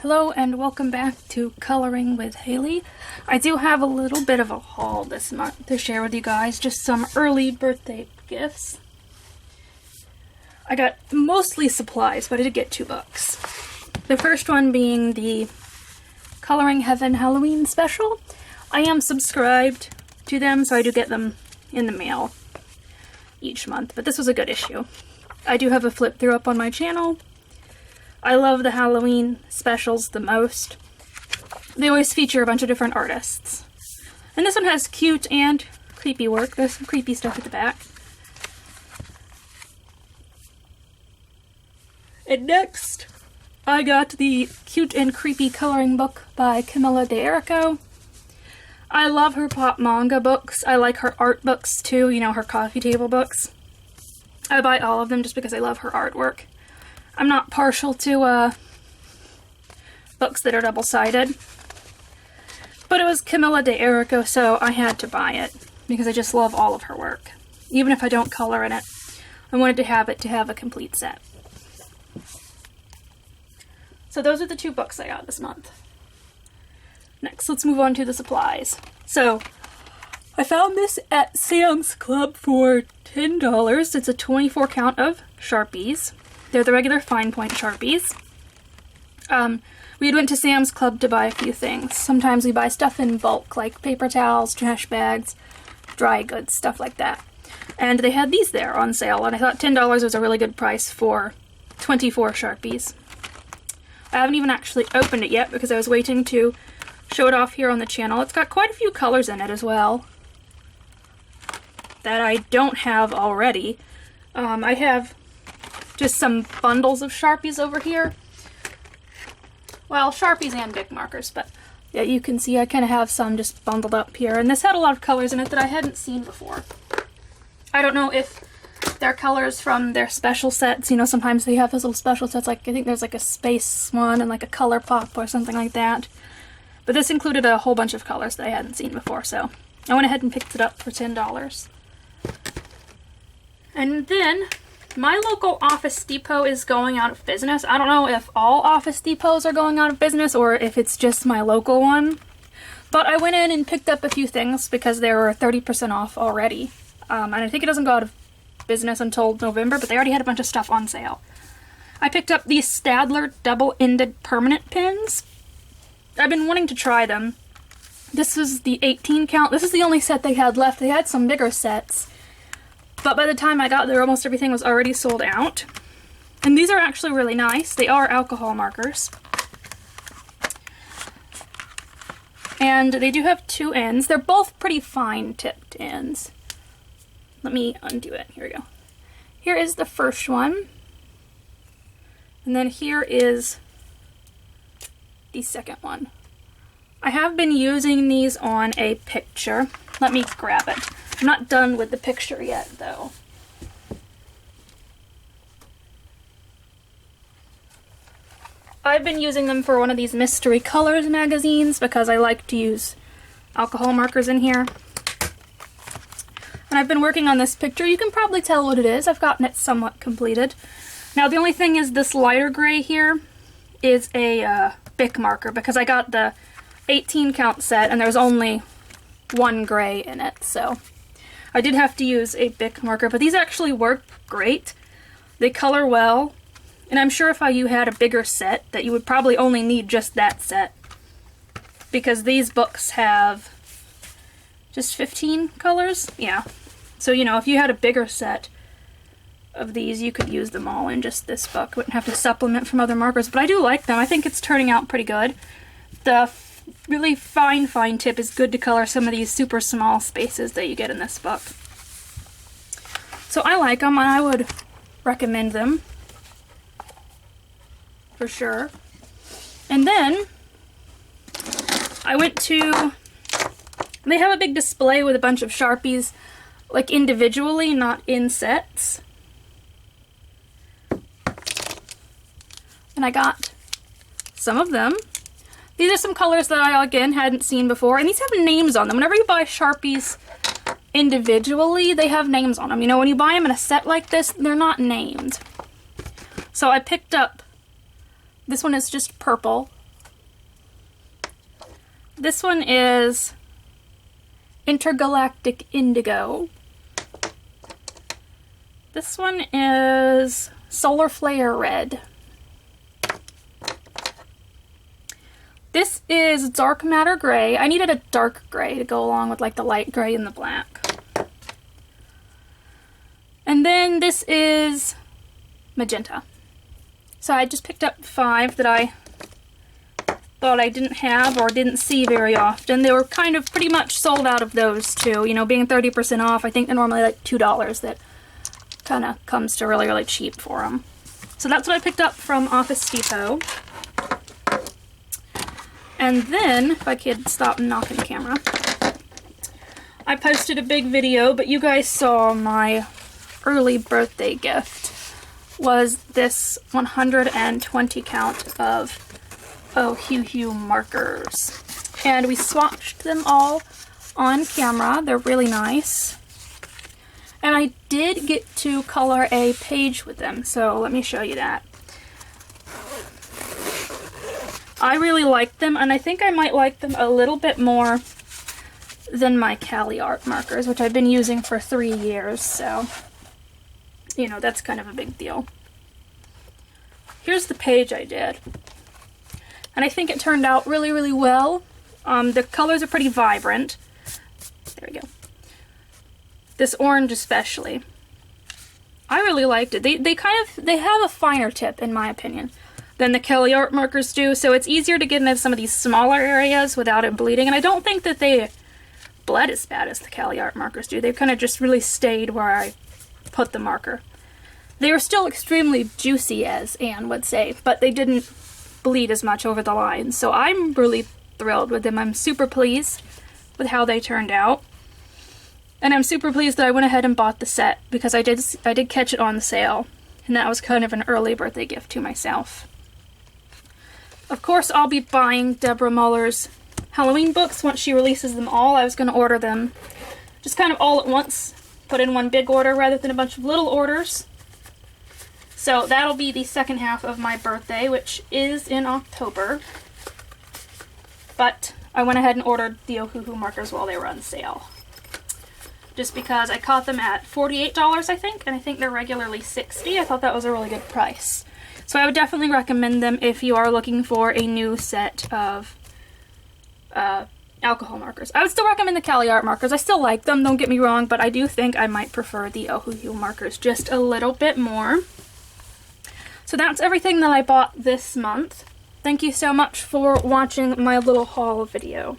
Hello and welcome back to Coloring with Haley. I do have a little bit of a haul this month to share with you guys, just some early birthday gifts. I got mostly supplies, but I did get 2 books. The first one being the Coloring Heaven Halloween special. I am subscribed to them, so I do get them in the mail each month, but this was a good issue. I do have a flip through up on my channel. I love the Halloween specials the most. They always feature a bunch of different artists. And this one has cute and creepy work. There's some creepy stuff at the back. And next, I got the cute and creepy coloring book by Camilla D'Erico. I love her pop manga books. I like her art books too, you know, her coffee table books. I buy all of them just because I love her artwork. I'm not partial to books that are double-sided, but it was Camilla D'Erico, so I had to buy it because I just love all of her work. Even if I don't color in it, I wanted to have a complete set. So those are the 2 books I got this month. Next, let's move on to the supplies. So, I found this at Sam's Club for $10. It's a 24 count of Sharpies. They're the regular fine point Sharpies. We had went to Sam's Club to buy a few things. Sometimes we buy stuff in bulk, like paper towels, trash bags, dry goods, stuff like that. And they had these there on sale, and I thought $10 was a really good price for 24 Sharpies. I haven't even actually opened it yet because I was waiting to show it off here on the channel. It's got quite a few colors in it as well that I don't have already. I have just some bundles of Sharpies over here. Well, Sharpies and Bic markers, but yeah, you can see I kind of have some just bundled up here. And this had a lot of colors in it that I hadn't seen before. I don't know if they're colors from their special sets. You know, sometimes they have those little special sets, like I think there's like a space one and like a color pop or something like that. But this included a whole bunch of colors that I hadn't seen before, so I went ahead and picked it up for $10. And then my local Office Depot is going out of business. I don't know if all Office Depots are going out of business or if it's just my local one. But I went in and picked up a few things because they were 30% off already. And I think it doesn't go out of business until November, but they already had a bunch of stuff on sale. I picked up these Stadler double-ended permanent pins. I've been wanting to try them. This is the 18 count. This is the only set they had left. They had some bigger sets. But by the time I got there, almost everything was already sold out. And these are actually really nice. They are alcohol markers. And they do have 2 ends. They're both pretty fine tipped ends. Let me undo it. Here we go. Here is the first one. And then here is the second one. I have been using these on a picture. Let me grab it. I'm not done with the picture yet, though. I've been using them for one of these Mystery Colors magazines because I like to use alcohol markers in here. And I've been working on this picture. You can probably tell what it is. I've gotten it somewhat completed. Now, the only thing is this lighter gray here is a Bic marker because I got the 18 count set and there's only 1 gray in it, so I did have to use a Bic marker, but these actually work great. They color well, and I'm sure if you had a bigger set that you would probably only need just that set because these books have just 15 colors. Yeah, so you know, if you had a bigger set of these, you could use them all in just this book. Wouldn't have to supplement from other markers, but I do like them. I think it's turning out pretty good. The really fine tip is good to color some of these super small spaces that you get in this book. So I like them, and I would recommend them for sure. And then I went to, they have a big display with a bunch of Sharpies, like individually, not in sets. And I got some of them. These are some colors that I, again, hadn't seen before, and these have names on them. Whenever you buy Sharpies individually, they have names on them. You know, when you buy them in a set like this, they're not named. So I picked up, this one is just purple, This one is Intergalactic Indigo. This one is Solar Flare Red. This is Dark Matter Gray. I needed a dark gray to go along with like the light gray and the black. And then this is Magenta. So I just picked up 5 that I thought I didn't have or didn't see very often. They were kind of pretty much sold out of those too. You know, being 30% off, I think they're normally like $2. That kind of comes to really, really cheap for them. So that's what I picked up from Office Depot. And then, if I could stop knocking the camera, I posted a big video, but you guys saw my early birthday gift was this 120 count of Oh markers. And we swatched them all on camera. They're really nice. And I did get to color a page with them, so let me show you that. I really like them, and I think I might like them a little bit more than my Cali Art markers, which I've been using for 3 years, so, you know, that's kind of a big deal. Here's the page I did. And I think it turned out really, really well. The colors are pretty vibrant. There we go. This orange especially. I really liked it. They have a finer tip, in my opinion, than the Cali Art markers do, so it's easier to get into some of these smaller areas without it bleeding, and I don't think that they bled as bad as the Cali Art markers do. They kind of just really stayed where I put the marker. They were still extremely juicy, as Anne would say, but they didn't bleed as much over the line, so I'm really thrilled with them. I'm super pleased with how they turned out, and I'm super pleased that I went ahead and bought the set, because I did catch it on sale, and that was kind of an early birthday gift to myself. Of course, I'll be buying Deborah Muller's Halloween books once she releases them all. I was going to order them just kind of all at once, put in one big order rather than a bunch of little orders. So that'll be the second half of my birthday, which is in October. But I went ahead and ordered the Ohuhu markers while they were on sale. Just because I caught them at $48, I think, and I think they're regularly $60. I thought that was a really good price. So I would definitely recommend them if you are looking for a new set of alcohol markers. I would still recommend the Cali Art markers. I still like them, don't get me wrong, but I do think I might prefer the Ohuhu markers just a little bit more. So that's everything that I bought this month. Thank you so much for watching my little haul video.